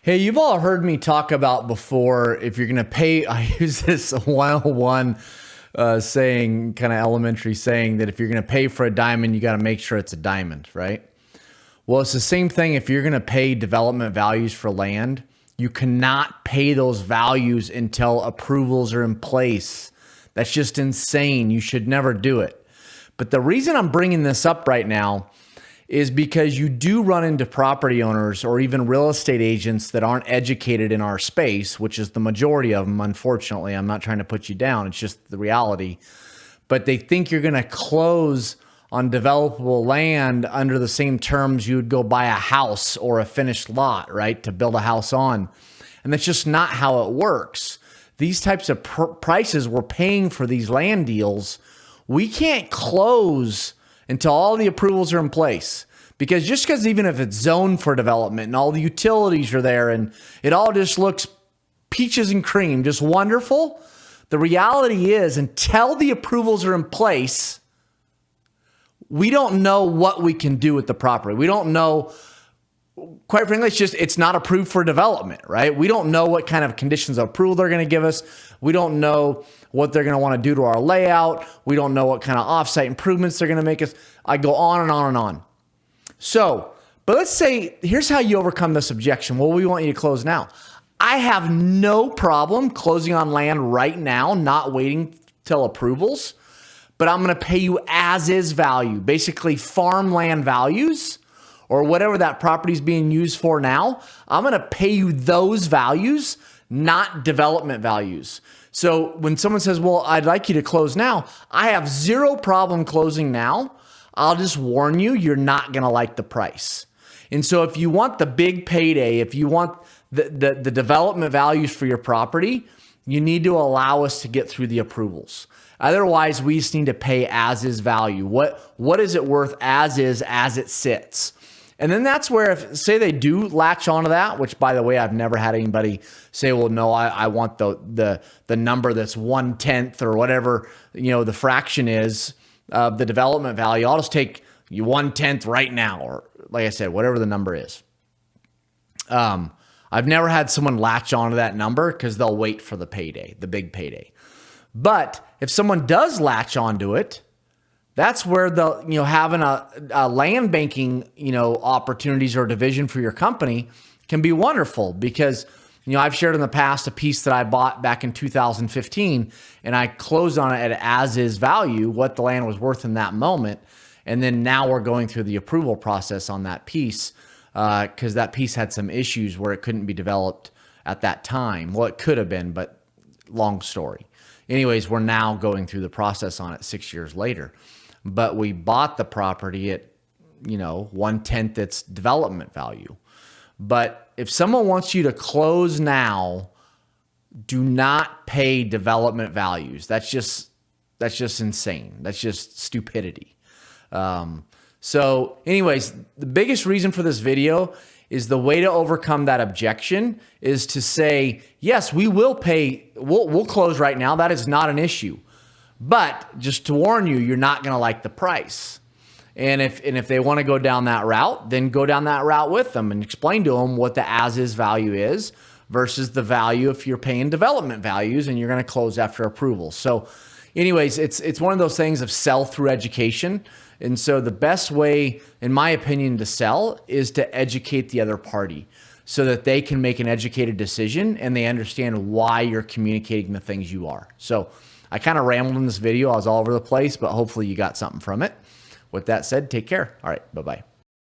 Hey, you've all heard me talk about before, if you're going to pay, I use this 101 saying, kind of elementary saying, that if you're going to pay for a diamond, you got to make sure it's a diamond, right? Well, it's the same thing if you're going to pay development values for land. You cannot pay those values until approvals are in place. That's just insane. You should never do it. But the reason I'm bringing this up right now is because you do run into property owners or even real estate agents that aren't educated in our space, which is the majority of them, unfortunately. I'm not trying to put you down. It's just the reality. But they think you're going to close on developable land under the same terms you would go buy a house or a finished lot, right, to build a house on. And that's just not how it works. These types of prices we're paying for these land deals, we can't close until all the approvals are in place. Because just because even if it's zoned for development and all the utilities are there and it all just looks peaches and cream, just wonderful, the reality is until the approvals are in place, we don't know what we can do with the property. We don't know, quite frankly, it's not approved for development, right? We don't know what kind of conditions of approval they're going to give us. We don't know what they're going to want to do to our layout. We don't know what kind of offsite improvements they're going to make us. I go on and on and on. So, but let's say, here's how you overcome this objection. Well, we want you to close now. I have no problem closing on land right now, not waiting till approvals, but I'm going to pay you as is value, basically farmland values or whatever that property is being used for now. I'm going to pay you those values, not development values. So when someone says, well, I'd like you to close now, I have zero problem closing now. I'll just warn you, you're not going to like the price. And so if you want the big payday, if you want the development values for your property, you need to allow us to get through the approvals. Otherwise, we just need to pay as is value. What is it worth as is, as it sits? And then that's where, if say they do latch onto that, which by the way, I've never had anybody say, well, no, I want the number that's 1/10 or whatever, the fraction is of the development value. I'll just take you 1/10 right now, or like I said, whatever the number is. I've never had someone latch onto that number because they'll wait for the payday, the big payday. But if someone does latch onto it, that's where the having a land banking opportunities or division for your company can be wonderful, because I've shared in the past a piece that I bought back in 2015 and I closed on it at as is value, what the land was worth in that moment. And then now we're going through the approval process on that piece because that piece had some issues where it couldn't be developed at that time. Well, it could have been, but long story. Anyways, we're now going through the process on it 6 years later. But we bought the property at, 1/10 its development value. But if someone wants you to close now, do not pay development values. That's just insane. That's just stupidity. So anyways, the biggest reason for this video is the way to overcome that objection is to say, yes, we will pay, we'll close right now. That is not an issue. But just to warn you, you're not going to like the price. And if they want to go down that route, then go down that route with them and explain to them what the as-is value is versus the value if you're paying development values and you're going to close after approval. So anyways, it's one of those things of sell through education. And so the best way, in my opinion, to sell is to educate the other party so that they can make an educated decision and they understand why you're communicating the things you are. So I kind of rambled in this video. I was all over the place, but hopefully you got something from it. With that said, take care. All right, bye-bye.